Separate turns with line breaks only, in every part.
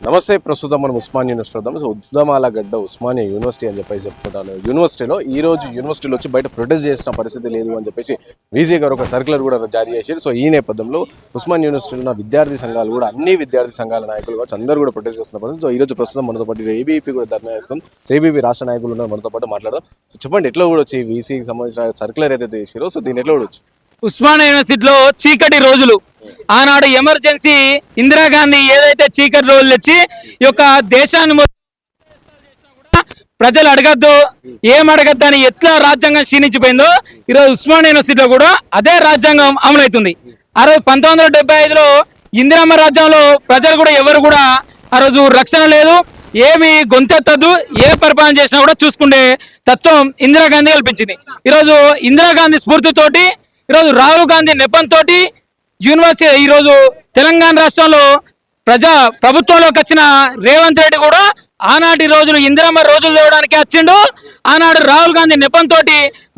నమస్తే. ప్రస్తుతం మనం ఉస్మానియా యూనివర్సిటీ వద్దాం. సో ఉద్దమాలగడ్డ ఉస్మానియా యూనివర్సిటీ అని చెప్పేసి చెప్పుకుంటాను. యూనివర్సిటీలో యూనివర్సిటీలో వచ్చి బయట ప్రొటెస్ట్ చేసిన పరిస్థితి లేదు అని చెప్పేసి వీసీ గారు ఒక సర్క్యులర్ కూడా జారీ చేశారు. సో ఈ నేపథ్యంలో ఉస్మానియా యూనివర్సిటీలో ఉన్న విద్యార్థి సంఘాలు కూడా అన్ని విద్యార్థి సంఘాల నాయకులు కావచ్చు అందరూ కూడా ప్రొటెస్ట్ చేస్తున్న పరిస్థితి. సో ఈ రోజు ప్రస్తుతం మనతో పాటు ఏబీపీ కూడా ధర్నా చేస్తాం. ఏబీపీ రాష్ట్ర నాయకులు ఉన్నారు, మనతో పాటు మాట్లాడదాం. సో చెప్పండి, ఎట్లా కూడా వచ్చి వీసీకి సంబంధించిన సర్క్యులర్ ఏదైతే చేశారో సో దీన్ని ఎట్లా కూడా వచ్చు?
ఉస్మానియా యూనివర్సిటీలో చీకటి రోజులు, ఆనాడు ఎమర్జెన్సీ ఇందిరాగాంధీ ఏదైతే చీకటి రోజులు వచ్చి ఈ యొక్క దేశాన్ని ప్రజలు అడగద్దు, ఏం అడగద్దు అని ఎట్లా రాజ్యాంగం క్షీణించిపోయిందో ఈరోజు ఉస్మానియా యూనివర్సిటీలో కూడా అదే రాజ్యాంగం అమలవుతుంది. ఆ రోజు 1975లో ఇందిరమ్మ రాజ్యంలో ప్రజలు కూడా ఎవరు కూడా ఆ రోజు రక్షణ లేదు, ఏమి గొంతెత్తద్దు, ఏ పరిపాలన చేసినా కూడా చూసుకునే తత్వం ఇందిరాగాంధీ కల్పించింది. ఈరోజు ఇందిరాగాంధీ స్ఫూర్తితోటి, ఈరోజు రాహుల్ గాంధీ నెపంతో యూనివర్సిటీ ఈరోజు తెలంగాణ రాష్ట్రంలో ప్రభుత్వంలోకి వచ్చిన రేవంత్ రెడ్డి కూడా ఆనాటి రోజులు ఇందిరమ్మ రోజులు తేవడానికి వచ్చిండు. ఆనాడు రాహుల్ గాంధీ నెపంతో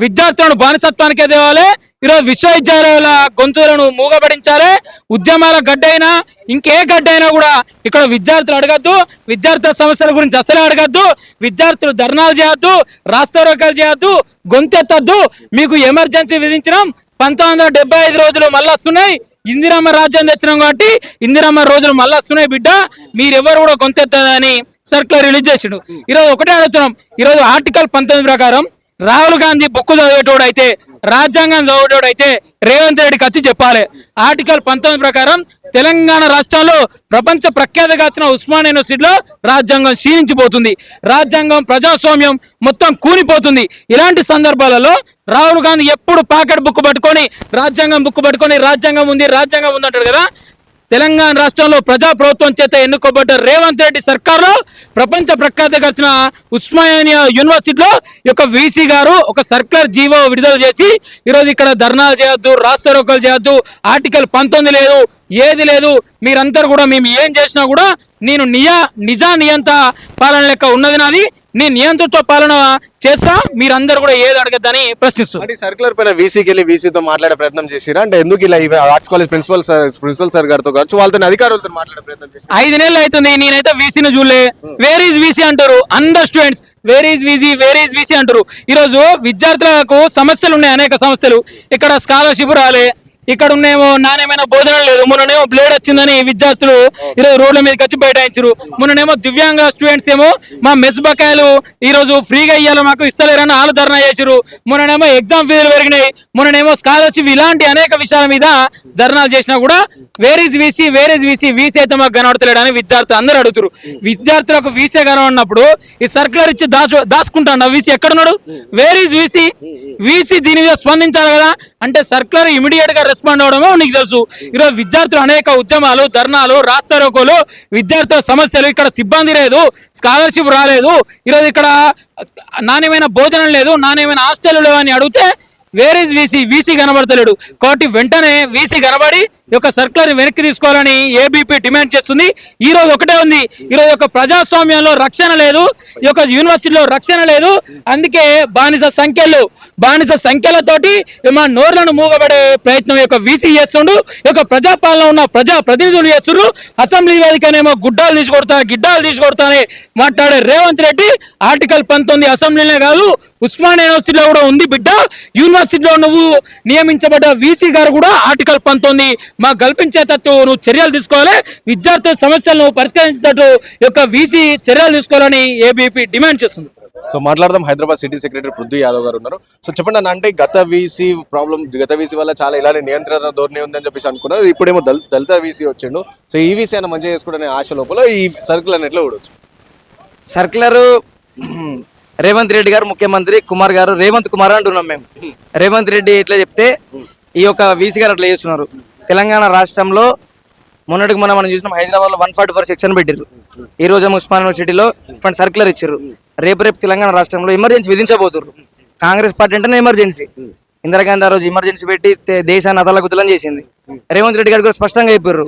విద్యార్థులను బానిసత్వానికే తేవాలి, ఈరోజు విశ్వవిద్యాలయాల గొంతులను మూగబడించాలి, ఉద్యమాల గడ్డైనా ఇంకే గడ్డైనా కూడా ఇక్కడ విద్యార్థులు అడగద్దు, విద్యార్థుల సమస్యల గురించి అసలే అడగద్దు, విద్యార్థులు ధర్నాలు చేయొద్దు, రాస్తారోకాలు చేయొద్దు, గొంతెత్తద్దు. మీకు ఎమర్జెన్సీ విధించడం 1975 రోజులు మళ్ళీ వస్తున్నాయి, ఇందిరమ్మ రాజ్యం తెచ్చినాం కాబట్టి ఇందిరమ్మ రోజులు మళ్ళీ వస్తున్నాయి బిడ్డ, మీరెవరు కూడా గొంతెత్తదని సర్క్యులర్ రిలీజ్ చేసిండు. ఈరోజు ఒకటే అడుగుతున్నాం, ఈరోజు ఆర్టికల్ 19 ప్రకారం రాహుల్ గాంధీ బుక్ చదివేటోడు అయితే, రాజ్యాంగం చదివేటోడు అయితే రేవంత్ రెడ్డికి వచ్చి చెప్పాలి. ఆర్టికల్ 19 ప్రకారం తెలంగాణ రాష్ట్రంలో ప్రపంచ ప్రఖ్యాతగాచిన ఉస్మానియా యూనివర్సిటీలో రాజ్యాంగం క్షీణించిపోతుంది, రాజ్యాంగం ప్రజాస్వామ్యం మొత్తం కూలిపోతుంది. ఇలాంటి సందర్భాలలో రాహుల్ గాంధీ ఎప్పుడు పాకెట్ బుక్ పట్టుకొని రాజ్యాంగం ఉంది అంటాడు కదా. తెలంగాణ రాష్ట్రంలో ప్రజాప్రభుత్వం చేత ఎన్నుకోబడ్డ రేవంత్ రెడ్డి సర్కార్లో ప్రపంచ ప్రఖ్యాతగాచిన ఉస్మానియా యూనివర్సిటీలో యొక్క వీసీ గారు ఒక సర్క్యులర్ జీవో విడుదల చేసి ఈరోజు ఇక్కడ ధర్నాలు చేయొద్దు, రాస్తారోకోలు చేయొద్దు, ఆర్టికల్ 19 లేదు, ఏది లేదు, మీరందరూ కూడా మేము ఏం చేసినా కూడా నేను నియంత పాలన లెక్క ఉన్నది నాది, నేను నియంత్రణతో పాలన చేస్తా, మీరందరూ కూడా ఏది అడగద్దని ప్రశ్నిస్తారు.
సర్క్యులర్ పైన వీసీకి వెళ్ళి వీసీతో మాట్లాడే ప్రయత్నం చేసిరా అంటే ఎందుకు ఇలా ఆర్ట్స్ కాలేజ్ ప్రిన్సిపల్ సార్ గారితో కావచ్చు వాళ్ళతో అధికారులతో మాట్లాడే ప్రయత్నం చేసి
5 నెలలు అవుతుంది, నేనైతే వీసీని చూడలే. వేర్ ఈజ్ వీసీ అంటారు అందరు స్టూడెంట్స్, వేర్ ఈజ్ వీసీ అంటారు. ఈరోజు విద్యార్థులకు సమస్యలు ఉన్నాయి, అనేక సమస్యలు. ఇక్కడ స్కాలర్షిప్ రాలే, ఇక్కడ ఉన్నేమో నాణ్యమైన భోజనం లేదు, మొన్ననేమో బ్లేడ్ వచ్చిందని విద్యార్థులు ఈరోజు రోడ్ల మీదకి వచ్చి బైఠాయించారు. మొన్ననేమో దివ్యాంగ స్టూడెంట్స్ ఏమో మా మెస్ బకాయిలు ఈరోజు ఫ్రీగా ఇయ్యాలి మాకు ఇస్తలేరని వాళ్ళు ధర్నా చేశారు. మొన్ననేమో ఎగ్జామ్ ఫీజులు పెరిగినాయి, మొన్ననేమో స్కాలర్షిప్, ఇలాంటి అనేక విషయాల మీద ధర్నాలు చేసినా కూడా వేర్ ఈజ్ వీసీ అయితే మాకు కనబడతలేడు అని విద్యార్థులు అందరూ అడుగుతారు. విద్యార్థులకు వీసీ కనబడినప్పుడు ఈ సర్క్యులర్ ఇచ్చి దాచుకుంటాడు వీసీ ఎక్కడున్నాడు? వేర్ ఈజ్ వీసీ దీని మీద స్పందించాలి కదా. అంటే సర్క్యులర్ ఇమీడియట్ గా రెస్పాండ్ అవడమో నీకు తెలుసు. ఈరోజు విద్యార్థులు అనేక ఉద్యమాలు, ధర్నాలు, రాస్తారోకోలు, విద్యార్థుల సమస్యలు, ఇక్కడ సిబ్బంది లేదు, స్కాలర్షిప్ రాలేదు, ఈరోజు ఇక్కడ నాణ్యమైన భోజనం లేదు, నాణ్యమైన హాస్టల్ లేవు అని అడిగితే వేర్ ఈజ్ వీసీ కనబడతలేడు. కాబట్టి వెంటనే వీసీ కనబడి ఈ యొక్క సర్క్యులర్ వెనక్కి తీసుకోవాలని ఏబీపీ డిమాండ్ చేస్తుంది. ఈ రోజు ఒకటే ఉంది, ఈరోజు యొక్క ప్రజాస్వామ్యంలో రక్షణ లేదు, ఈ యొక్క యూనివర్సిటీలో రక్షణ లేదు. అందుకే బానిస సంఖ్యలతోటి మా నోర్లను మూగబడే ప్రయత్నం యొక్క వీసీ చేస్తుండు, ఈ యొక్క ప్రజాపాలన ఉన్న ప్రజాప్రతినిధులు చేస్తుండ్రు. అసెంబ్లీ వేదికనేమో గిడ్డాలు తీసుకొడతానే మాట్లాడే రేవంత్ రెడ్డి ఆర్టికల్ 19 అసెంబ్లీనే కాదు ఉస్మానియా యూనివర్సిటీలో కూడా ఉంది బిడ్డ. యూనివర్సిటీలో నువ్వు నియమించబడ్డ వీసీ గారు కూడా ఆర్టికల్ 19 మాకు కల్పించేటట్టు నువ్వు చర్యలు తీసుకోవాలి, విద్యార్థుల సమస్యలను పరిష్కరించేటట్టు యొక్క వీసీ చర్యలు తీసుకోవాలని ఏబీపీ డిమాండ్ చేస్తుంది.
సో మాట్లాడదాం. హైదరాబాద్ సిటీ సెక్రటరీ పృథ్వీ యాదవ్ గారు ఉన్నారు. సో చెప్పండి అన్న, అంటే గత వీసీ వల్ల చాలా ఇలానే నియంత్రణ ధోరణి ఉందని చెప్పేసి అనుకున్నారు. ఇప్పుడేమో దళిత వీసీ వచ్చిండు. సో ఈ వీసీ అయినా మంచిగా చేసుకోవడం ఆశ లోపల ఈ సర్క్యులర్ ఎట్లా చూడవచ్చు?
సర్క్యులర్ రేవంత్ రెడ్డి గారు ముఖ్యమంత్రి, కుమార్ గారు రేవంత్ కుమార్ అంటున్నాం మేము. రేవంత్ రెడ్డి ఎట్లా చెప్తే ఈ యొక్క వీసీ గారు అట్లా చేస్తున్నారు. తెలంగాణ రాష్ట్రంలో మొన్నటికి మనం చూసినాం, హైదరాబాద్ లో 144 సెక్షన్ పెట్టారు. ఈ రోజు ఉస్మానియా యూనివర్సిటీలో ఇటువంటి సర్క్యులర్ ఇచ్చారు. రేపు తెలంగాణ రాష్ట్రంలో ఎమర్జెన్సీ విధించబోతున్నారు. కాంగ్రెస్ పార్టీ అంటేనే ఎమర్జెన్సీ. ఇందిరాగాంధీ ఆ రోజు ఎమర్జెన్సీ పెట్టి దేశాన్ని అతలకుతలం చేసింది. రేవంత్ రెడ్డి గారు కూడా స్పష్టంగా చెప్పారు,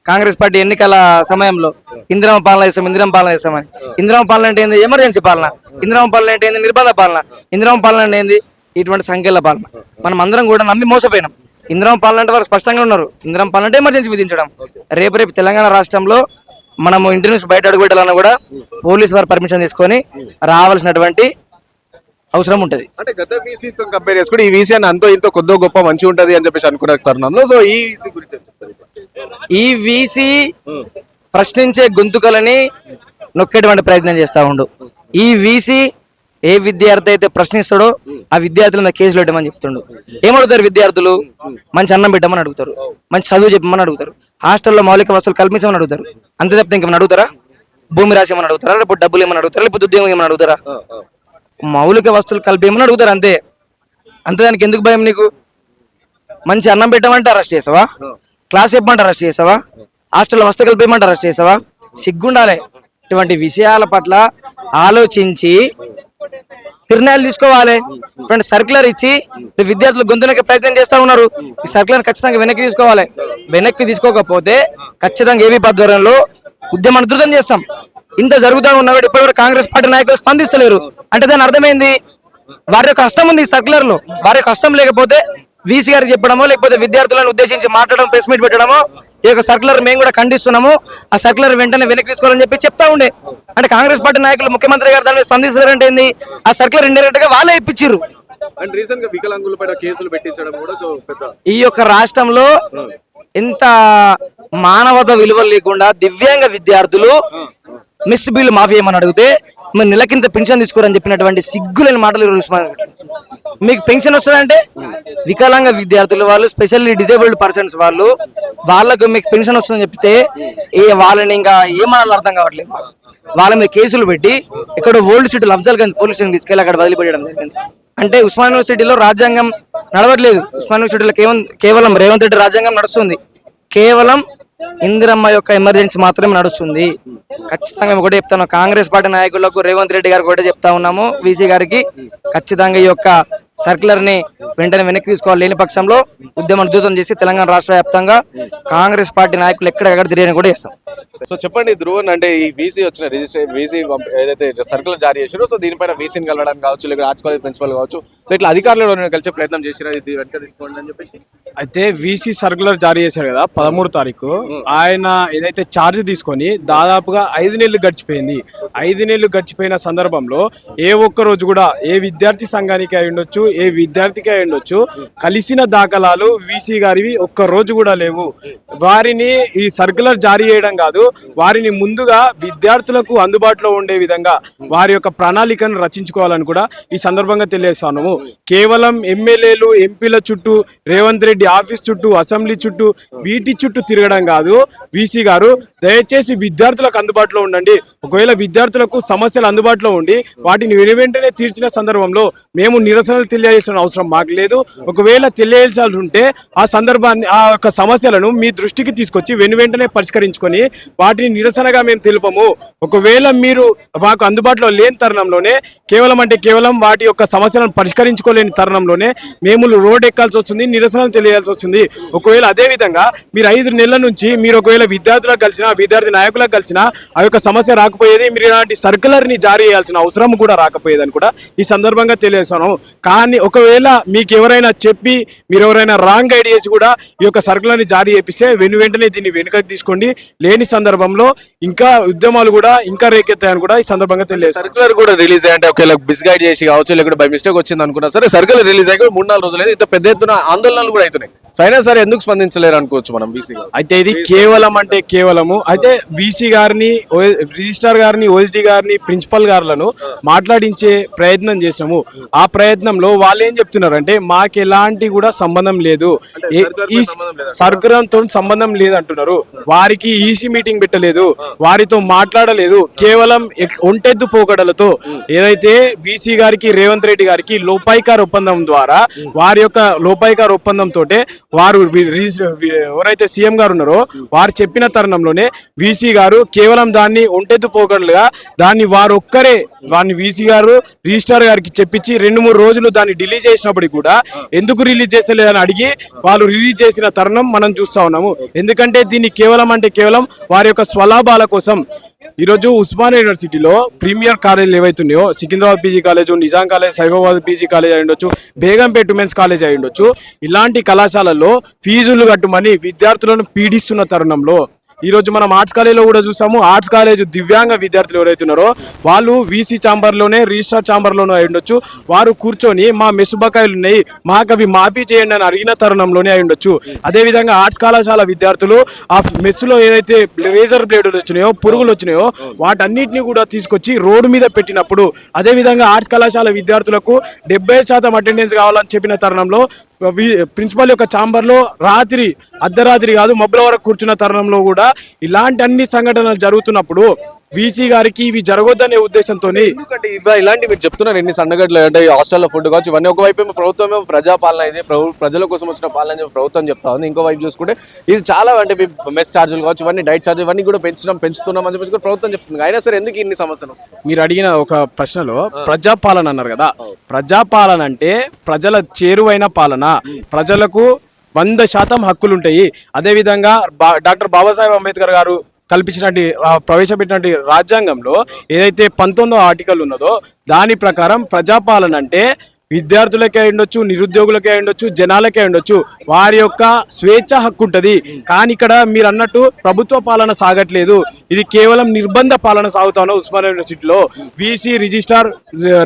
కాంగ్రెస్ పార్టీ ఎన్నికల సమయంలో ఇందిరమ్మ పాలన చేస్తామని. ఇందిరమ్మ పాలన అంటే ఏంది? ఎమర్జెన్సీ పాలన. ఇందిరమ్మ పాలన అంటే ఏంది? నిర్బంధ పాలన. ఇందిరమ్మ పాలన అంటే ఏంది? ఇటువంటి సంఖ్యల పాలన. మనం అందరం కూడా నమ్మి మోసపోయినాం. ఇందిరమ్మ పాలన అంటే వారు స్పష్టంగా ఉన్నారు, ఇందిరమ్మ పాలన అంటే ఎమర్జెన్సీ విధించడం. రేపు తెలంగాణ రాష్ట్రంలో మనము ఇంటి నుంచి బయట అడుగు పెట్టాలన్నా కూడా పోలీస్ వారి పర్మిషన్ తీసుకొని రావాల్సినటువంటి అవసరం ఉంటది.
అంటే గత వీసీతో కంపేర్ చేసుకుంటే ఈ వీసీ అని అంతో ఇంతో కొద్దో గొప్ప మంచి ఉంటది అని చెప్పేసి అనుకునే తరుణంలో సో ఈ వీసీ గురించి ఏం చెప్తారు?
ఈ వీసీ ప్రశ్నించే గొంతుకలని నొక్కేటువంటి ప్రయత్నం చేస్తా ఉండు. ఈ వీసీ ఏ విద్యార్థి అయితే ప్రశ్నిస్తాడో ఆ విద్యార్థుల మీద కేసులు పెట్టమని చెప్తుండు. ఏమడుగుతారు విద్యార్థులు? మంచి అన్నం పెట్టమని అడుగుతారు, మంచి చదువు చెప్పమని అడుగుతారు, హాస్టల్లో మౌలిక వసతులు కల్పించమని అడుగుతారు. అంతే తప్పితే ఇంకేమని అడుగుతారా? భూమి రాసి ఏమని అడుగుతారా? లేకపోతే డబ్బులు ఏమని అడుగుతారా? లేకపోతే ఉద్యోగం ఏమని అడుగుతారా? మౌలిక వసతులు కల్పించమని అడుగుతారు అంతే. అంతే, దానికి ఎందుకు భయం నీకు? మంచి అన్నం పెట్టమంటే అరెస్ట్ చేసావా? క్లాస్ చెప్పమంటే అరెస్ట్ చేసావా? హాస్టల్లో వసతి కల్పించమంటే అరెస్ట్ చేసావా? సిగ్గుండాలి. ఇటువంటి విషయాల పట్ల ఆలోచించి నిర్ణయాలు తీసుకోవాలి. ఇటువంటి సర్క్యులర్ ఇచ్చి విద్యార్థులు గొంతునకే ప్రయత్నం చేస్తా ఉన్నారు. ఈ సర్క్యులర్ ఖచ్చితంగా వెనక్కి తీసుకోవాలి. వెనక్కి తీసుకోకపోతే ఖచ్చితంగా ఏబీ ఆధ్వర్యంలో ఉద్యమాన్ని ఉధృతం చేస్తాం. ఇంత జరుగుతూ ఉన్నా కూడా ఇప్పటివరకు కాంగ్రెస్ పార్టీ నాయకులు స్పందిస్తలేరు. అంటే దాని అర్థమైంది, వారి యొక్క హస్తం ఉంది ఈ సర్క్యులర్ లో. వారి యొక్క హస్తం లేకపోతే వీసీ గారికి చెప్పడమో లేకపోతే విద్యార్థులను ఉద్దేశించి మాట్లాడడం, ప్రెస్ మీట్ పెట్టడమో, ఈ యొక్క సర్క్యులర్ మేము కూడా ఖండిస్తున్నాము, ఆ సర్క్యులర్ వెంటనే వెనక్కి తీసుకోవాలని చెప్పి చెప్తా ఉండే. అంటే కాంగ్రెస్ పార్టీ నాయకులు, ముఖ్యమంత్రి గారు దాని మీద స్పందిస్తారంటే ఏంది? ఆ సర్క్యులర్ ఇండైరెక్ట్ గా వాళ్ళే ఇప్పించారు.
అండ్ రీసెంట్ గా వికలాంగుల పైన కేసులు పెట్టించడం కూడా పెద్ద
ఈ యొక్క రాష్ట్రంలో ఎంత మానవత విలువలు లేకుండా దివ్యాంగ విద్యార్థులు మిస్ బిల్ మాఫీ ఏమని అడిగితే మీరు నెల కింద పెన్షన్ తీసుకోరని చెప్పినటువంటి సిగ్గులేని మాటలు. మీకు పెన్షన్ వస్తుందంటే వికలాంగ విద్యార్థులు వాళ్ళు, స్పెషల్లీ డిజేబుల్డ్ పర్సన్స్ వాళ్ళకు మీకు పెన్షన్ వస్తుందని చెప్తే వాళ్ళని ఇంకా ఏమనాలో అర్థం కావట్లేదు. వాళ్ళ మీద కేసులు పెట్టి ఇక్కడ old city Afzalgunj police station తీసుకెళ్ళి అక్కడ వదిలిపెట్టడం జరిగింది. అంటే ఉస్మానియా యూనివర్సిటీలో రాజ్యాంగం నడవట్లేదు. ఉస్మానియా యూనివర్సిటీలో కేవలం రేవంత్ రెడ్డి రాజ్యాంగం నడుస్తుంది. కేవలం ఇందిరమ్మ యొక్క ఎమర్జెన్సీ మాత్రమే నడుస్తుంది. ఖచ్చితంగా ఒకటే చెప్తాను, కాంగ్రెస్ పార్టీ నాయకులకు, రేవంత్ రెడ్డి గారికి ఒకటే చెప్తా ఉన్నాము, వీసీ గారికి ఖచ్చితంగా ఈ యొక్క సర్క్యులర్ ని వెంటనే వెనక్కి తీసుకోవాలి. లేని పక్షంలో ఉద్యమం ఉధృతం చేసి తెలంగాణ రాష్ట్ర వ్యాప్తంగా కాంగ్రెస్ పార్టీ నాయకులు ఎక్కడెక్కడ తిరిగి కూడా చేస్తాం.
సో చెప్పండి ధ్రువన్, అంటే ఈ వీసీ వచ్చిన వీసీ ఏదైతే సర్కులర్ జారీ చేశారో సో దీనిపైన వీసీని కలవడానికి కావచ్చు, లేకపోతే ఆర్ట్స్ కాలేజ్ ప్రిన్సిపల్ కావచ్చు, సో ఇట్లా అధికారులు కలిసే ప్రయత్నం చేశారు ఇది వెనక తీసుకోండి అని చెప్పేసి.
అయితే వీసీ సర్కులర్ జారీ చేశాడు కదా 13 తారీఖు. ఆయన ఏదైతే ఛార్జ్ తీసుకొని దాదాపుగా 5 నెలలు గడిచిపోయింది. 5 నెలలు గడిచిపోయిన సందర్భంలో ఏ ఒక్క రోజు కూడా ఏ విద్యార్థి సంఘానికి అయి ఉండొచ్చు, ఏ విద్యార్థికి అయి ఉండొచ్చు, కలిసిన దాఖలాలు వీసీ గారివి ఒక్క రోజు కూడా లేవు. వారిని ఈ సర్కులర్ జారీ చేయడం కాదు, వారిని ముందుగా విద్యార్థులకు అందుబాటులో ఉండే విధంగా వారి యొక్క ప్రణాళికను రచించుకోవాలని కూడా ఈ సందర్భంగా తెలియజేస్తున్నాము. కేవలం ఎమ్మెల్యేలు, ఎంపీల చుట్టూ, రేవంత్ రెడ్డి ఆఫీస్ చుట్టూ, అసెంబ్లీ చుట్టూ, వీటి చుట్టూ తిరగడం కాదు. వీసీ గారు దయచేసి విద్యార్థులకు అందుబాటులో ఉండండి. ఒకవేళ విద్యార్థులకు సమస్యలు అందుబాటులో ఉండి వాటిని వెనువెంటనే తీర్చిన సందర్భంలో మేము నిరసనలు తెలియజేసిన అవసరం మాకు లేదు. ఒకవేళ తెలియజేయాల్సి ఉంటే ఆ సందర్భాన్ని, ఆ యొక్క సమస్యలను మీ దృష్టికి తీసుకొచ్చి వెనువెంటనే పరిష్కరించుకొని వాటిని నిరసనగా మేము తెలుపము. ఒకవేళ మీరు మాకు అందుబాటులో లేని తరుణంలోనే, కేవలం వాటి యొక్క సమస్యలను పరిష్కరించుకోలేని తరుణంలోనే మేము రోడ్ ఎక్కాల్సి వస్తుంది, నిరసనలు తెలియాల్సి వస్తుంది. ఒకవేళ అదే విధంగా మీరు 5 నెలల నుంచి మీరు ఒకవేళ విద్యార్థులకు కలిసినా, విద్యార్థి నాయకులకు కలిసినా ఆ యొక్క సమస్య రాకపోయేది. మీరు ఇలాంటి సర్కులర్ ని జారీ చేయాల్సిన అవసరం కూడా రాకపోయేదని కూడా ఈ సందర్భంగా తెలియజేస్తున్నాము. కానీ ఒకవేళ మీకు ఎవరైనా చెప్పి మీరు ఎవరైనా రాంగ్ ఐడియా చేసి కూడా ఈ యొక్క సర్కులర్ ని జారీ చేపిస్తే వెంటనే దీన్ని వెనుకకు తీసుకోండి. లేని సందర్భంలో ఇంకా ఉద్యమాలు కూడా ఇంకా రేకెత్తాయని కూడా ఈ సందర్భంగా తెలియదు.
సర్కులర్ కూడా రిలీజ్ అయ్యంటే ఒకవేళ మిస్గైడ్ చేసి కావచ్చు, లేకపోతే బై మిస్టేక్ వచ్చింది అనుకున్నా సరే, సర్కులర్ రిలీజ్ అయ్యి 3-4 రోజులు ఇంత పెద్ద ఎత్తున ఆందోళనలు కూడా అవుతున్నాయి. అయినా సరే ఎందుకు స్పందించలేరు అనుకోవచ్చు మనం వీసీ గారు.
అయితే ఇది కేవలము అయితే వీసీ గారిని, రిజిస్ట్రార్ గారిని, ఓఎస్డీ గారిని, ప్రిన్సిపల్ గారులను మాట్లాడించే ప్రయత్నం చేసినాము. ఆ ప్రయత్నంలో వాళ్ళు ఏం చెప్తున్నారు అంటే మాకు ఎలాంటి కూడా సంబంధం లేదు, ఈ సర్కులర్తో సంబంధం లేదు అంటున్నారు. వారికి ఈసీ మీటింగ్ పెట్టలేదు, వారితో మాట్లాడలేదు. కేవలం ఒంటెద్దు పోకడలతో ఏదైతే వీసీ గారికి, రేవంత్ రెడ్డి గారికి లోపాయికార్ ఒప్పందం ద్వారా, వారి యొక్క లోపాయికార్ ఒప్పందంతో వారు ఎవరైతే సీఎం గారు ఉన్నారో వారు చెప్పిన తరుణంలోనే వీసీ గారు కేవలం దాన్ని ఒంటెద్దు పోకడలుగా దాన్ని వారిని వీసీ గారు రిజిస్ట్రార్ గారికి చెప్పించి 2-3 రోజులు దాన్ని రిలీజ్ చేసినప్పటికీ కూడా ఎందుకు రిలీజ్ చేసలేదని అడిగి వాళ్ళు రిలీజ్ చేసిన తరుణం మనం చూస్తా ఉన్నాము. ఎందుకంటే దీన్ని కేవలం వారి యొక్క స్వలాభాల కోసం ఈరోజు ఉస్మానియా యూనివర్సిటీలో ప్రీమియర్ కాలేజీలు ఏవైతున్నాయో, Secunderabad PG college, Nizam college, Cyberabad PG college అయి ఉండొచ్చు, బేగంపేట్ ఉమెన్స్ కాలేజ్ అయి ఉండొచ్చు, ఇలాంటి కళాశాలల్లో ఫీజులు కట్టుమని విద్యార్థులను పీడిస్తున్న తరుణంలో ఈ రోజు మనం ఆర్ట్స్ కాలేజ్లో కూడా చూసాము. ఆర్ట్స్ కాలేజ్ దివ్యాంగ విద్యార్థులు ఎవరైతే ఉన్నారో వాళ్ళు వీసీ ఛాంబర్లోనే రిజిస్ట్రార్ ఛాంబర్లోనే అయి ఉండొచ్చు. వారు కూర్చొని మా మెస్సు బకాయిలు ఉన్నాయి మాకు అవి మాఫీ చేయండి అని అడిగిన తరుణంలోనే అయి ఉండొచ్చు. అదేవిధంగా ఆర్ట్స్ కళాశాల విద్యార్థులు ఆ మెస్సులో ఏదైతే రేజర్ బ్లేడులు వచ్చినాయో, పురుగులు వచ్చినాయో వాటన్నిటిని కూడా తీసుకొచ్చి రోడ్డు మీద పెట్టినప్పుడు, అదేవిధంగా ఆర్ట్స్ కళాశాల విద్యార్థులకు 70% అటెండెన్స్ కావాలని చెప్పిన తరుణంలో ప్రిన్సిపల్ యొక్క ఛాంబర్లో అర్ధరాత్రి కాదు మబ్బుల వరకు కూర్చున్న తరుణంలో కూడా ఇలాంటి అన్ని సంఘటనలు జరుగుతున్నప్పుడు వీసీ గారికి ఇవి జరగొద్దనే ఉద్దేశంతో,
ఎందుకంటే ఇలాంటి మీరు చెప్తున్నారు ఎన్ని సంఘటనలు అంటే హాస్టల్లో ఫుడ్ కావచ్చు ఇవన్నీ. ఒకవైపు ఏమో ప్రభుత్వం ప్రజాపాలన, ఇది ప్రజల కోసం వచ్చిన పాలన చెప్పి ప్రభుత్వం చెప్తా ఉంది. ఇంకో వైపు చూసుకుంటే ఇది చాలా అంటే మెస్ ఛార్జీలు కావచ్చు, ఇవన్నీ డైట్ ఛార్జీలు ఇవన్నీ కూడా పెంచుతున్నాం అని చెప్పి ప్రభుత్వం చెప్తుంది. అయినా సరే ఎందుకు ఇన్ని సమస్యలు వస్తాయి?
మీరు అడిగిన ఒక ప్రశ్నలో ప్రజాపాలన అన్నారు కదా, ప్రజాపాలన అంటే ప్రజల చేరువైన పాలన, ప్రజలకు 100% హక్కులు ఉంటాయి. అదేవిధంగా డాక్టర్ బాబాసాహెబ్ అంబేద్కర్ గారు ప్రవేశపెట్టినటువంటి రాజ్యాంగంలో ఏదైతే 19వ ఆర్టికల్ ఉన్నదో దాని ప్రకారం ప్రజాపాలన అంటే విద్యార్థులకే ఉండొచ్చు, నిరుద్యోగులకే ఉండొచ్చు, జనాలకే ఉండొచ్చు, వారి యొక్క స్వేచ్ఛ హక్కు ఉంటుంది. కానీ ఇక్కడ మీరు అన్నట్టు ప్రభుత్వ పాలన సాగట్లేదు, ఇది కేవలం నిర్బంధ పాలన సాగుతా ఉస్మానియా యూనివర్సిటీలో. వీసీ రిజిస్ట్రార్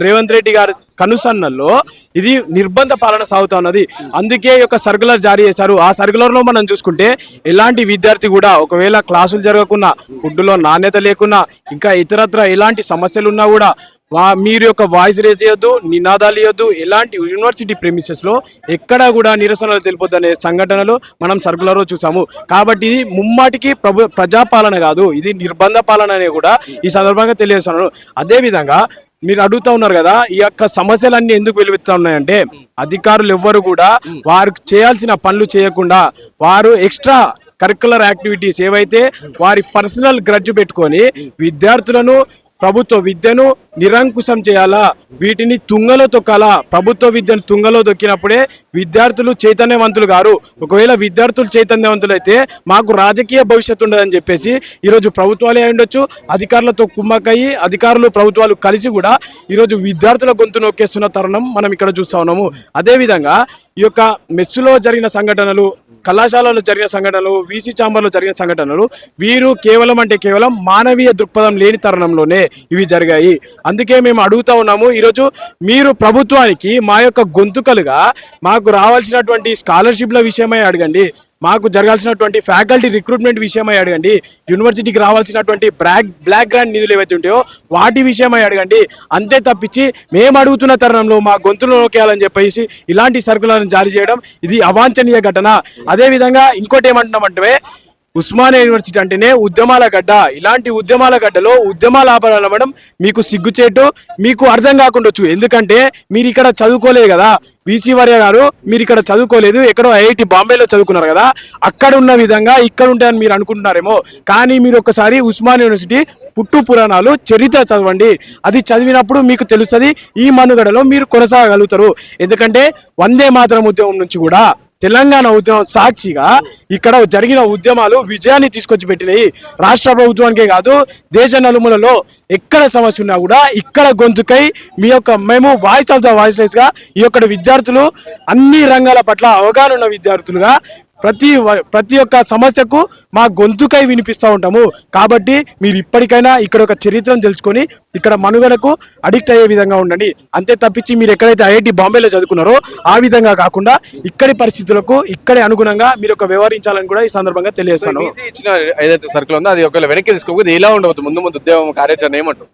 రేవంత్ రెడ్డి గారి కనుసన్నల్లో ఇది నిర్బంధ పాలన సాగుతా ఉన్నది. అందుకే ఒక సర్కులర్ జారీ చేశారు. ఆ సర్కులర్లో మనం చూసుకుంటే ఎలాంటి విద్యార్థి కూడా ఒకవేళ క్లాసులు జరగకున్నా, ఫుడ్లో నాణ్యత లేకున్నా, ఇంకా ఇతరత్ర ఎలాంటి సమస్యలు ఉన్నా కూడా మీరు యొక్క వాయిస్ రేజ్ చేయొద్దు, నినాదాలు ఇవ్వద్దు, ఎలాంటి యూనివర్సిటీ ప్రెమిసెస్లో ఎక్కడా కూడా నిరసనలు తెలిపొద్దు అనే సంఘటనలు మనం సర్కులర్లో చూసాము. కాబట్టి ఇది ముమ్మాటికి ప్రజాపాలన కాదు, ఇది నిర్బంధ పాలన అనే కూడా ఈ సందర్భంగా తెలియజేస్తున్నాను. అదేవిధంగా మీరు అడుగుతా ఉన్నారు కదా ఈ యొక్క సమస్యలన్నీ ఎందుకు వెలువెత్తుతా ఉన్నాయంటే, అధికారులు ఎవ్వరు కూడా వారు చేయాల్సిన పనులు చేయకుండా వారు ఎక్స్ట్రా కరిక్యులర్ యాక్టివిటీస్ ఏవైతే వారి పర్సనల్ గ్రడ్జ్ పెట్టుకొని విద్యార్థులను ప్రభుత్వ విద్యను నిరంకుశం చేయాలా, వీటిని తుంగలో తొక్కాలా. ప్రభుత్వ విద్యను తుంగలో తొక్కినప్పుడే విద్యార్థులు చైతన్యవంతులు గారు. ఒకవేళ విద్యార్థులు చైతన్యవంతులైతే మాకు రాజకీయ భవిష్యత్తు ఉండదని చెప్పేసి ఈరోజు ప్రభుత్వాలే అయి ఉండొచ్చు, అధికారులతో కుమ్మక్కయ్యి అధికారులు ప్రభుత్వాలు కలిసి కూడా ఈరోజు విద్యార్థుల గొంతు నొక్కేస్తున్న తరుణం మనం ఇక్కడ చూస్తా ఉన్నాము. అదేవిధంగా ఈ యొక్క మెస్సులో జరిగిన సంఘటనలు, కళాశాలలో జరిగిన సంఘటనలు, వీసీ ఛాంబర్లో జరిగిన సంఘటనలు వీరు కేవలం మానవీయ దృక్పథం లేని తరుణంలోనే ఇవి జరిగాయి. అందుకే మేము అడుగుతా ఉన్నాము, ఈరోజు మీరు ప్రభుత్వానికి మా యొక్క గొంతుకలుగా మాకు రావాల్సినటువంటి స్కాలర్షిప్ల విషయమై అడగండి, మాకు జరగాల్సినటువంటి ఫ్యాకల్టీ రిక్రూట్మెంట్ విషయమై అడగండి, యూనివర్సిటీకి రావాల్సినటువంటి బ్లాక్ గ్రాంట్ నిధులు ఏవైతే ఉంటాయో వాటి విషయమై అడగండి. అంతే తప్పించి మేము అడుగుతున్న తరుణంలో మా గొంతులు నొక్కేయాలని చెప్పేసి ఇలాంటి సర్కులను జారీ చేయడం ఇది అవాంఛనీయ ఘటన. అదేవిధంగా ఇంకోటి ఏమంటున్నామంటే, ఉస్మానియా యూనివర్సిటీ అంటేనే ఉద్యమాల గడ్డ. ఇలాంటి ఉద్యమాల గడ్డలో ఉద్యమాలు ఆపడం మీకు సిగ్గుచేటు, మీకు అర్థం కాకుండొచ్చు. ఎందుకంటే మీరు ఇక్కడ చదువుకోలేదు కదా, వీసీ వర్య గారు మీరు ఇక్కడ చదువుకోలేదు, ఎక్కడో ఐఐటి బాంబేలో చదువుకున్నారు కదా, అక్కడ ఉన్న విధంగా ఇక్కడ ఉంటాయని మీరు అనుకుంటున్నారేమో. కానీ మీరు ఒకసారి ఉస్మానియా యూనివర్సిటీ పుట్టు పురాణాలు చరిత్ర చదవండి. అది చదివినప్పుడు మీకు తెలుస్తుంది ఈ మనుగడలో మీరు కొనసాగలుగుతారు. ఎందుకంటే వందే మాతరం ఉద్యమం నుంచి కూడా తెలంగాణ ఉద్యమం సాక్షిగా ఇక్కడ జరిగిన ఉద్యమాలు విజయాన్ని తీసుకొచ్చి పెట్టినాయి. రాష్ట్ర ప్రభుత్వానికే కాదు, దేశ నలుమూలలో ఎక్కడ సమస్య ఉన్నా కూడా ఇక్కడ గొంతుకై మేము వాయిస్ ఆఫ్ ద వాయిస్లెస్ గా ఈ యొక్క విద్యార్థులు అన్ని రంగాల పట్ల అవగాహన ఉన్న విద్యార్థులుగా ప్రతి ఒక్క సమస్యకు మా గొంతుకై వినిపిస్తూ ఉంటాము. కాబట్టి మీరు ఇప్పటికైనా ఇక్కడ ఒక చరిత్రను తెలుసుకొని ఇక్కడ మనుగడకు అడిక్ట్ అయ్యే విధంగా ఉండండి. అంతే తప్పించి మీరు ఎక్కడైతే ఐఐటి బాంబేలో చదువుకున్నారో ఆ విధంగా కాకుండా ఇక్కడి పరిస్థితులకు ఇక్కడే అనుగుణంగా మీరు ఒక వ్యవహరించాలని కూడా ఈ సందర్భంగా తెలియజేస్తాను.
ఇచ్చిన ఏదైతే సర్కిల్ ఉందో అది ఒకవేళ వెనక్కి తీసుకోకపోతే ఎలా ఉండవచ్చు ముందు ఉద్యమం కార్యాచరణ ఏమంటారు?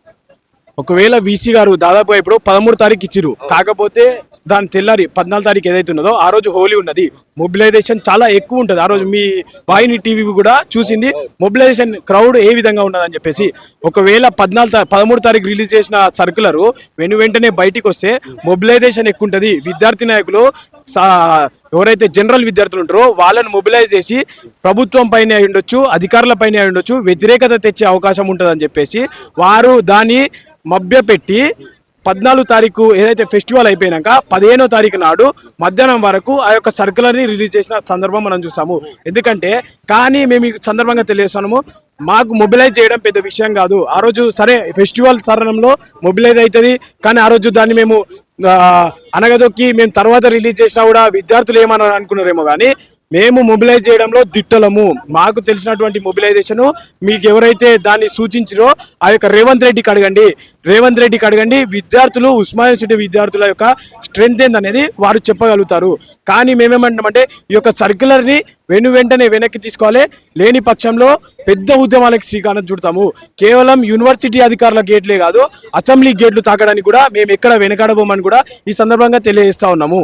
ఒకవేళ వీసీ గారు దాదాపుగా ఇప్పుడు 13 తారీఖు ఇచ్చిరు, కాకపోతే దాని తెల్లారి 14 తారీఖు ఏదైతే ఉన్నదో ఆ రోజు హోలీ ఉన్నది, మొబిలైజేషన్ చాలా ఎక్కువ ఉంటుంది. ఆ రోజు మీ వాహిని టీవీ కూడా చూసింది మొబిలైజేషన్ క్రౌడ్ ఏ విధంగా ఉన్నదని చెప్పేసి. ఒకవేళ 13 తారీఖు రిలీజ్ చేసిన సర్కులరు వెంటనే బయటికి వస్తే మొబిలైజేషన్ ఎక్కువ ఉంటుంది. విద్యార్థి నాయకులు ఎవరైతే జనరల్ విద్యార్థులు ఉంటారో వాళ్ళని మొబిలైజ్ చేసి ప్రభుత్వం పైన అయి ఉండొచ్చు, అధికారుల పైన అయి ఉండొచ్చు, వ్యతిరేకత తెచ్చే అవకాశం ఉంటుందని చెప్పేసి వారు దాన్ని మభ్యపెట్టి 14 తారీఖు ఏదైతే ఫెస్టివల్ అయిపోయినాక 15వ తారీఖు నాడు మధ్యాహ్నం వరకు ఆ యొక్క సర్కులర్ని రిలీజ్ చేసిన సందర్భం మనం చూసాము. ఎందుకంటే కానీ మేము ఈ సందర్భంగా తెలియజేస్తున్నాము, మాకు మొబిలైజ్ చేయడం పెద్ద విషయం కాదు. ఆ రోజు సరే ఫెస్టివల్ తరుణంలో మొబిలైజ్ అవుతుంది, కానీ ఆ రోజు దాన్ని మేము అనగదొక్కి మేము తర్వాత రిలీజ్ చేసినా కూడా విద్యార్థులు ఏమని అనుకున్నారేమో కానీ మేము మొబిలైజ్ చేయడంలో దిట్టలము. మాకు తెలిసినటువంటి మొబిలైజేషన్ మీకు ఎవరైతే దాన్ని సూచించారో ఆ యొక్క రేవంత్ రెడ్డికి అడగండి. విద్యార్థులు ఉస్మానియా యూనివర్సిటీ విద్యార్థుల యొక్క స్ట్రెంత్ ఏందనేది వారు చెప్పగలుగుతారు. కానీ మేమేమంటామంటే ఈ యొక్క సర్క్యులర్ని వెంటనే వెనక్కి తీసుకోవాలి. లేని పక్షంలో పెద్ద ఉద్యమాలకు శ్రీకారం చుడతాము. కేవలం యూనివర్సిటీ అధికారుల గేట్లే కాదు, అసెంబ్లీ గేట్లు తాకడానికి కూడా మేము ఎక్కడ వెనకాడబోమని కూడా ఈ సందర్భంగా తెలియజేస్తా ఉన్నాము.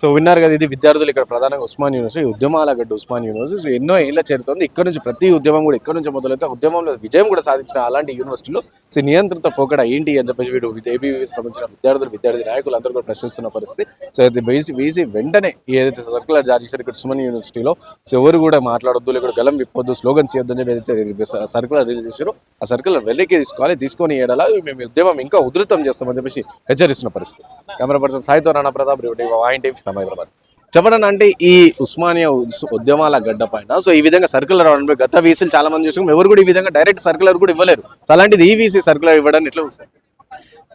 సో విన్నారు కదా, ఇది విద్యార్థులు ఇక్కడ ప్రధానంగా ఉస్మానియా యూనివర్సిటీ ఉద్యమాల గడ్డ ఉస్మానియా యూనివర్సిటీ. సో ఎన్నో ఏళ్ల చరిత్ర ఉంది. ఇక్కడ నుంచి ప్రతి ఉద్యమం కూడా ఇక్కడ నుంచి మొదలైతే ఉద్యమంలో విజయం కూడా సాధించిన అలాంటి యూనివర్సిటీలో సో నియంత్రిత పోకడ ఏంటి అని చెప్పేసి వీడు ఏబీ సంబంధించిన విద్యార్థి నాయకులు అందరూ కూడా ప్రశ్నిస్తున్న పరిస్థితి. సో అయితే వీసీ వెంటనే ఏదైతే సర్కులర్ జారీ చేశారు ఇక్కడ ఉస్మానియా యూనివర్సిటీలో, సో ఎవరు కూడా మాట్లాడొద్దు, ఇక్కడ గలం విప్పొద్దు, స్లోగన్స్ ఇవ్వద్దని ఏదైతే సర్కులర్ రిలీజ్ చేశారో ఆ సర్కులర్ వెనక్కి తీసుకొని ఏడలా మేము ఉద్యమం ఇంకా ఉధృతం చేస్తామని చెప్పేసి హెచ్చరిస్తున్న పరిస్థితి. కెమెరా పర్సన్ సాయితో రాణా ప్రతాప్, హైదరాబాద్. చెప్పండి అంటే ఈ ఉస్మానియా ఉద్యమాల గడ్డ పైన సో ఈ విధంగా సర్కులర్ రావడం గత వీసీలు చాలా మంది చూసుకున్నాం, ఎవరు కూడా ఈ విధంగా డైరెక్ట్ సర్కులర్ కూడా ఇవ్వలేరు. సో అలాంటిది ఈ వీసీ సర్కులర్ ఇవ్వడానికి ఎట్లా చూస్తారు?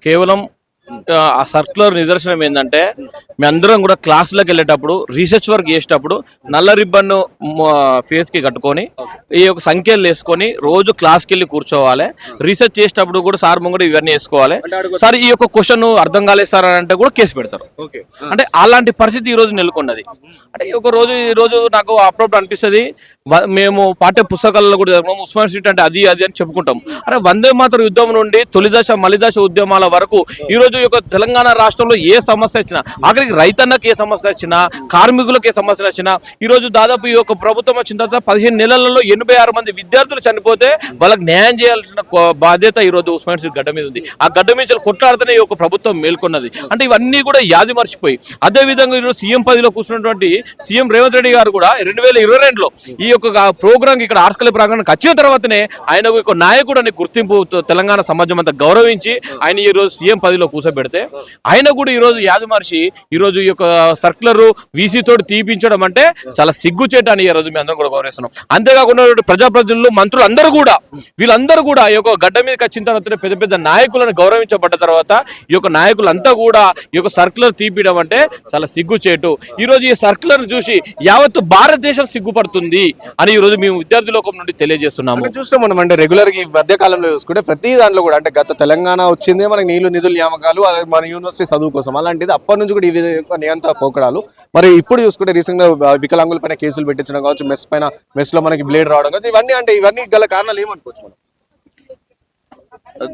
కేవలం ఆ సర్కులర్ నిదర్శనం ఏంటంటే మీ అందరం కూడా క్లాసులకు వెళ్ళేటప్పుడు రీసెర్చ్ వర్క్ చేసేటప్పుడు నల్ల రిబ్బన్ ఫేస్ కి కట్టుకొని ఈ యొక్క సంఖ్యలు వేసుకొని రోజు క్లాస్కి వెళ్ళి కూర్చోవాలి. రీసెర్చ్ చేసేటప్పుడు కూడా సార్ ముంగడు ఇవన్నీ వేసుకోవాలి. సార్ ఈ యొక్క క్వశ్చన్ అర్థం కాలేదు సార్ అని అంటే కూడా కేసు పెడతారు. అంటే అలాంటి పరిస్థితి ఈ రోజు నెలకొన్నది. అంటే ఈ రోజు నాకు అప్పుడప్పుడు అనిపిస్తుంది, మేము పాఠ్య పుస్తకాలలో కూడా ఉస్మానియా యూనివర్సిటీ అంటే అది అని చెప్పుకుంటాం. అరే వందే మాతర యుద్ధం నుండి తొలిదశ మలిదశ ఉద్యమాల వరకు ఈ రోజు యొక్క తెలంగాణ రాష్ట్రంలో ఏ సమస్య వచ్చినా, ఆఖరికి రైతన్నకు ఏ సమస్య వచ్చినా, కార్మికులకు ఏ సమస్య వచ్చినా, ఈ రోజు దాదాపు ఈ యొక్క ప్రభుత్వం వచ్చిన తర్వాత 15 నెలలలో 86 మంది విద్యార్థులు చనిపోతే వాళ్ళకి న్యాయం చేయాల్సిన బాధ్యత ఈ రోజు ఉస్మానియా యూనివర్సిటీ గడ్డ మీద ఉంది. ఆ గడ్డ మీద కొట్లాడితేనే ఈ యొక్క ప్రభుత్వం మేల్కొన్నది. అంటే ఇవన్నీ కూడా యాది మర్చిపోయి అదే విధంగా ఈరోజు సీఎం పదవిలో కూర్చున్నటువంటి సీఎం రేవంత్ రెడ్డి గారు కూడా 2022లో ఈ యొక్క ప్రోగ్రామ్ ఇక్కడ ఆర్ట్స్ ప్రాంగణానికి వచ్చిన తర్వాతనే ఆయన ఒక నాయకుడు అనే గుర్తింపు తెలంగాణ సమాజం అంతా గౌరవించి ఆయన ఈ రోజు సీఎం పదవిలో కూర్చోబెడితే ఆయన కూడా ఈ రోజు యాది మర్చి ఈ రోజు ఈ యొక్క సర్కులర్ వీసీ తోటి తీపించడం అంటే చాలా సిగ్గుచేట అని ఈ రోజు మేము అందరం కూడా గౌరవిస్తున్నాం. అంతేకాకుండా ప్రజాప్రతినిధులు మంత్రులు అందరూ కూడా వీళ్ళందరూ కూడా ఈ యొక్క గడ్డ మీదకి వచ్చిన తర్వాత పెద్ద పెద్ద నాయకులను గౌరవించబడ్డ తర్వాత ఈ యొక్క నాయకులంతా కూడా ఈ యొక్క సర్కులర్ తీపియడం అంటే చాలా సిగ్గుచేటు. ఈ రోజు ఈ సర్కులర్ చూసి యావత్తు భారతదేశం సిగ్గుపడుతుంది అని ఈ రోజు మేము విద్యార్థి లోకం నుండి తెలియజేస్తున్నాము.
చూస్తాం మనం అంటే రెగ్యులర్ గా ఈ మధ్య కాలంలో చూసుకుంటే ప్రతి దాంట్లో కూడా అంటే గత తెలంగాణ వచ్చిందే మనకి నీళ్లు నిధులు నియామకాలు మన యూనివర్సిటీ చదువు కోసం, అలాంటిది అప్పటి నుంచి కూడా ఈ విధంగా నియంత్రణ పోకడాలు. మరి ఇప్పుడు చూసుకుంటే రీసెంట్ గా వికలాంగుల పైన కేసులు పెట్టించడం కావచ్చు, మెస్ లో మనకి బ్లేడ్ రావడం కావచ్చు, ఇవన్నీ గల కారణాలు ఏమనుకోవచ్చు మనం?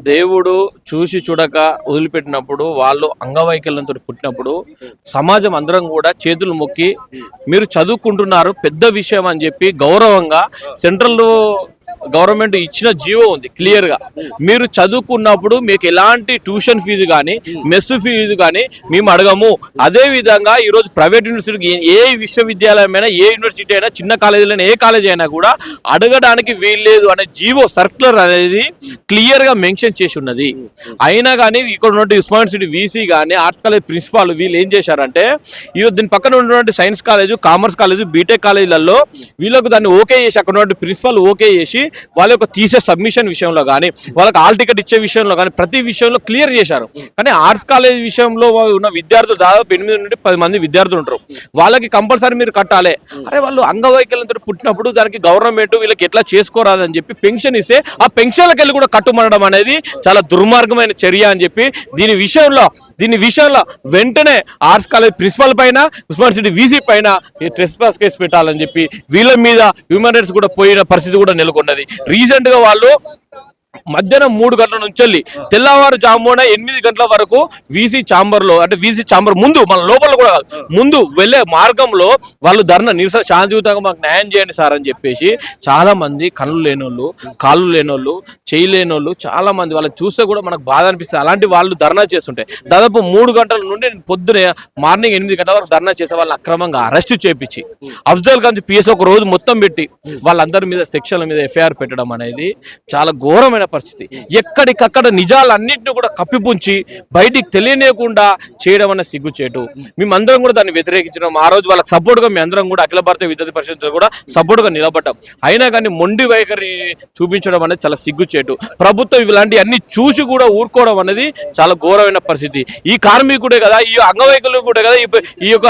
దేవుడు చూసి చూడక వదిలిపెట్టినప్పుడు, వాళ్ళు అంగవైకల్యంతో పుట్టినప్పుడు సమాజం అందరం కూడా చేతులు మొక్కి మీరు చదువుకుంటున్నారు పెద్ద విషయం అని చెప్పి గౌరవంగా సెంట్రల్ గవర్నమెంట్ ఇచ్చిన జీవో ఉంది క్లియర్ గా, మీరు చదువుకున్నప్పుడు మీకు ఎలాంటి ట్యూషన్ ఫీజు కానీ మెస్ ఫీజు కానీ మేము అడగము. అదే విధంగా ఈరోజు ప్రైవేట్ యూనివర్సిటీకి ఏ విశ్వవిద్యాలయమైనా ఏ యూనివర్సిటీ అయినా చిన్న కాలేజీలైనా ఏ కాలేజీ అయినా కూడా అడగడానికి వీల్లేదు అనే జీవో సర్క్యులర్ అనేది క్లియర్ గా మెన్షన్ చేసి ఉన్నది. అయినా కానీ ఇక్కడ ఉన్నటువంటి ఉస్మానియా యూనివర్సిటీ వీసీ కానీ ఆర్ట్స్ కాలేజ్ ప్రిన్సిపాల్ వీళ్ళు ఏం చేశారంటే ఈరోజు దీని పక్కన ఉన్నటువంటి science college, commerce college, B Tech కాలేజీలలో వీళ్ళకు దాన్ని ఓకే చేసి అక్కడ ఉన్నటువంటి ప్రిన్సిపాల్ ఓకే చేసి వాళ్ళ యొక్క తీసే సబ్మిషన్ విషయంలో కానీ వాళ్ళకి ఆల్ టికెట్ ఇచ్చే విషయంలో కానీ ప్రతి విషయంలో క్లియర్ చేశారు. కానీ ఆర్ట్స్ కాలేజ్ విషయంలో ఉన్న విద్యార్థులు దాదాపు 8 నుండి 10 మంది విద్యార్థులు ఉంటారు. వాళ్ళకి కంపల్సరీ మీరు కట్టాలి. అరే వాళ్ళు అంగవైకల్యంతో పుట్టినప్పుడు దానికి గవర్నమెంట్ వీళ్ళకి ఎట్లా చేసుకోరాదని చెప్పి పెన్షన్ ఇస్తే ఆ పెన్షన్లకు వెళ్ళి కూడా కట్టుమనడం అనేది చాలా దుర్మార్గమైన చర్య అని చెప్పి దీని విషయంలో వెంటనే ఆర్ట్స్ కాలేజ్ ప్రిన్సిపల్ పైన ఉస్మానియా యూనివర్సిటీ వీసీ పైన ట్రెస్పాస్ కేసు పెట్టాలని చెప్పి వీళ్ళ మీద హ్యూమన్ రైట్స్ కూడా పోయిన పరిస్థితి కూడా నెలకొన్నది. రీసెంట్ గా వాళ్ళు మధ్యాహ్నం 3 గంటల నుంచి వెళ్ళి తెల్లవారుజామున 8 గంటల వరకు వీసీ ఛాంబర్ లో, అంటే వీసీ ఛాంబర్ ముందు మన లోపల కూడా ముందు వెళ్లే మార్గంలో వాళ్ళు ధర్నా నిరసన శాంతియుతంగా మాకు న్యాయం చేయండి సార్ అని చెప్పేసి చాలా మంది కళ్ళు లేనోళ్ళు, కాళ్ళు లేనోళ్ళు, చేయి లేనోళ్ళు చాలా మంది వాళ్ళని చూస్తే కూడా మనకు బాధ అనిపిస్తుంది. అలాంటి వాళ్ళు ధర్నా చేస్తుంటే దాదాపు 3 గంటల నుండి పొద్దునే మార్నింగ్ 8 గంటల వరకు ధర్నా చేసే వాళ్ళని అక్రమంగా అరెస్ట్ చేపించి అఫ్జల్ గంజ్ పిఎస్ ఒక రోజు మొత్తం పెట్టి వాళ్ళందరి మీద సెక్షన్ల మీద ఎఫ్ఐఆర్ పెట్టడం అనేది చాలా ఘోరమైన పరిస్థితి. ఎక్కడికక్కడ నిజాలన్నింటినీ కూడా కప్పిపుంచి బయటికి తెలియనియకుండా చేయడం అనే సిగ్గుచేటు. మేమందరం కూడా దాన్ని వ్యతిరేకించడం, ఆ రోజు వాళ్ళకి సపోర్ట్ గా మేమందరం కూడా అఖిల భారతీయ విద్యార్థి పరిషత్ కూడా సపోర్ట్ గా నిలబడ్డాం. అయినా కానీ మొండి వైఖరి చూపించడం అనేది చాలా సిగ్గుచేటు. ప్రభుత్వం ఇలాంటి అన్ని చూసి కూడా ఊరుకోవడం అనేది చాలా ఘోరమైన పరిస్థితి. ఈ కార్మికుడే కదా, ఈ అంగవైకల్యం కూడా కదా, ఈ యొక్క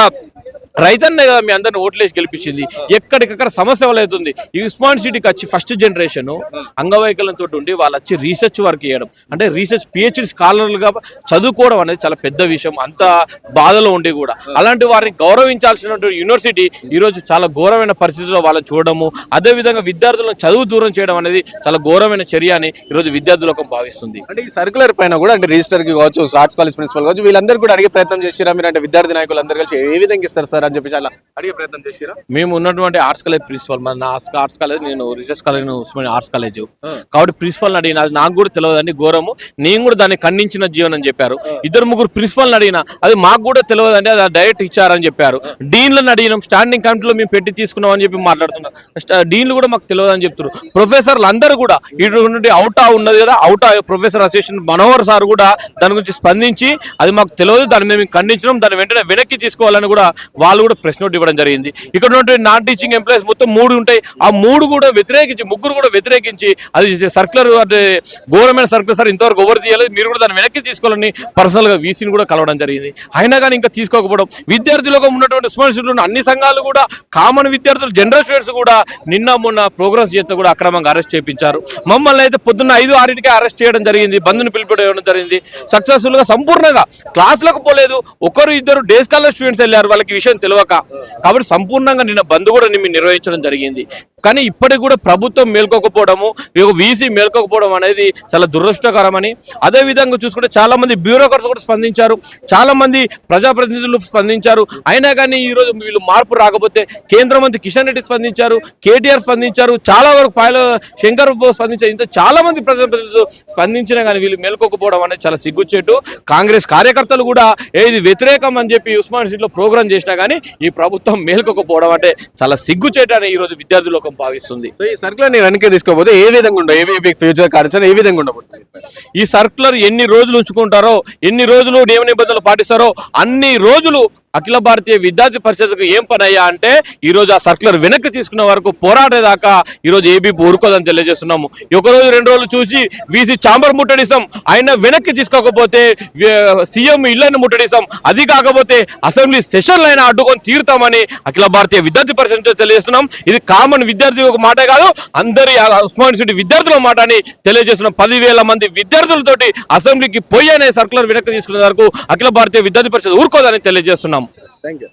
రైతన్నే కదా మీ అందరిని ఓట్లేసి గెలిపించింది. ఎక్కడికక్కడ సమస్య వల్ల అవుతుంది. ఈ ఉస్మాన్ సిటీకి వచ్చి ఫస్ట్ జనరేషన్ అంగవైకల్యంతో ఉండి వాళ్ళు వచ్చి రీసెర్చ్ వర్క్ చేయడం, అంటే రీసెర్చ్ పిహెచ్డి స్కాలర్లుగా చదువుకోవడం అనేది చాలా పెద్ద విషయం. అంత బాధలో ఉండి కూడా అలాంటి వారిని గౌరవించాల్సినటువంటి యూనివర్సిటీ ఈ రోజు చాలా ఘోరమైన పరిస్థితుల్లో వాళ్ళని చూడడము, అదే విధంగా విద్యార్థులను చదువు దూరం చేయడం అనేది చాలా ఘోరమైన చర్య అని ఈరోజు విద్యార్థులకు భావిస్తుంది.
అంటే ఈ సర్కులర్ పైన కూడా అంటే రిజిస్టర్ కి కావచ్చు, ఆర్ట్స్ కాలేజ్ ప్రిన్సిపల్ కావచ్చు, వీళ్ళందరూ కూడా అడిగే ప్రయత్నం చేసిరా మీరు? అంటే విద్యార్థి నాయకులు అందరూ కలిసి ఏ విధంగా ఇస్తారు సార్ అని చెప్పి చాలా అడిగే ప్రయత్నం చేసిరా?
మేము ఉన్నటువంటి ఆర్ట్స్ కాలేజ్ ప్రిన్సిపల్, నా ఆర్ట్స్ కాలేజ్, నేను research college Osmania arts college కాబట్టి ప్రిన్సిపల్ అడిగిన అది నాకు కూడా తెలియదండి, ఘోరము. నేను కూడా దాన్ని ఖండించిన జీవన్ అని చెప్పారు. 2-3 ప్రిన్సిపల్ని అడిగిన అది మాకు కూడా తెలియదండి, అది డైరెక్ట్ ఇచ్చారని చెప్పారు. డీన్లను అడిగినాం, స్టాండింగ్ కమిటీలో మేము పెట్టి తీసుకున్నాం అని చెప్పి మాట్లాడుతున్నారు. డీన్లు కూడా మాకు తెలియదని చెప్తారు. ప్రొఫెసర్లు అందరూ కూడా ఇటువంటి అవుటా ఉన్నది కదా, అవుటా ప్రొఫెసర్ అసోసియేషన్ మనోహర్ సార్ కూడా దాని గురించి స్పందించి అది మాకు తెలియదు, దాన్ని మేము ఖండించడం, దాన్ని వెంటనే వెనక్కి తీసుకోవాలని కూడా వాళ్ళు కూడా ప్రెస్ నోట్ ఇవ్వడం జరిగింది. ఇక్కడ ఉన్నటువంటి నాన్ టీచింగ్ ఎంప్లాయీస్ మొత్తం 3 ఉంటాయి. ఆ 3 కూడా వ్యతిరేకించి, 3 కూడా వ్యతిరేకించి అది సర్కులర్ అంటే గవర్నమెంట్ సర్కులర్ సార్ ఇంతవరకు ఎవరు తీయలేదు, మీరు కూడా దాన్ని వెనక్కి తీసుకోవాలని పర్సనల్ గా వీసీని కూడా కలవడం జరిగింది. అయినా కానీ ఇంకా తీసుకోకపోవడం, విద్యార్థులకు ఉన్నటువంటి స్టూడెంట్స్ అన్ని సంఘాలు కూడా కామన్ విద్యార్థులు జనరల్ స్టూడెంట్స్ కూడా నిన్న మొన్న ప్రోగ్రామ్స్ చేస్తే కూడా అక్రమంగా అరెస్ట్ చేయించారు. మమ్మల్ని అయితే పొద్దున్న 5-6కే అరెస్ట్ చేయడం జరిగింది, బంద్ను పిలిపివ్వడం జరిగింది. సక్సెస్ఫుల్ గా సంపూర్ణంగా క్లాసులకు పోలేదు, 1-2 డే స్కాలర్ స్టూడెంట్స్ వెళ్ళారు, వాళ్ళకి విషయం తెలియక. కాబట్టి సంపూర్ణంగా నిన్న బంద్ కూడా నిర్వహించడం జరిగింది. కానీ ఇప్పటికి కూడా ప్రభుత్వం మేల్కోకపోవడము, వీసీ మేల్కోకపోవడం అనేది చాలా దురదృష్టకరమని, అదే విధంగా చూసుకుంటే చాలా మంది బ్యూరోక్రాట్స్ కూడా స్పందించారు, చాలా మంది ప్రజాప్రతినిధులు స్పందించారు. అయినా కానీ ఈ రోజు వీళ్ళు మార్పు రాకపోతే కేంద్ర మంత్రి కిషన్ రెడ్డి స్పందించారు, కేటీఆర్ స్పందించారు, చాలా వరకు పాయల శంకర్ స్పందించారు, ఇంత చాలా మంది ప్రజాప్రతినిధులు స్పందించినా కానీ వీళ్ళు మేల్కోకపోవడం అనేది చాలా సిగ్గుచేటు. కాంగ్రెస్ కార్యకర్తలు కూడా ఏది వ్యతిరేకం అని చెప్పి ఉస్మాన్ సిటీలో ప్రోగ్రామ్ చేసినా కానీ ఈ ప్రభుత్వం మేల్కోకపోవడం అంటే చాలా సిగ్గుచేటు అని ఈ రోజు విద్యార్థి లోకం భావిస్తుంది.
సో ఈ సర్కులర్ ని వెనక్కి తీసుకోకపోతే ఏ విధంగా ఉండవు, ఏబీపీ ఫ్యూచర్ కార్యాచరణ ఏ విధంగా ఉండబోతుంది?
ఈ సర్కులర్ ఎన్ని రోజులు ఉంచుకుంటారో, ఎన్ని రోజులు నియమ నిబంధనలు పాటిస్తారో అన్ని రోజులు అఖిల భారతీయ విద్యార్థి పరిషత్కు ఏం పని అయ్యా అంటే ఈ రోజు ఆ సర్కులర్ వెనక్కి తీసుకున్న వరకు పోరాడేదాకా ఈ రోజు ఏబీపీ ఊరుకోదని తెలియజేస్తున్నాము. 1-2 రోజులు చూసి వీసీ ఛాంబర్ ముట్టడిస్తాం, ఆయన వెనక్కి తీసుకోకపోతే సీఎం ఇళ్లను ముట్టడిస్తాం, అది కాకపోతే అసెంబ్లీ సెషన్లు అయినా అడ్డుకొని తీరుతామని అఖిల భారతీయ విద్యార్థి పరిషత్ తెలియజేస్తున్నాం. ఇది కామన్ విద్యార్థి ఒక మాటే కాదు, అందరి ఉస్మాన్ సిటీ విద్యార్థుల మాట అని తెలియజేస్తున్నాం. 10,000 మంది విద్యార్థులతోటి అసెంబ్లీకి పోయి అనే సర్కులర్ వెనక్కి తీసుకునే వరకు అఖిల భారతీయ విద్యార్థి పరిషత్ ఊరుకోదని తెలియజేస్తున్నాం.
Thank you.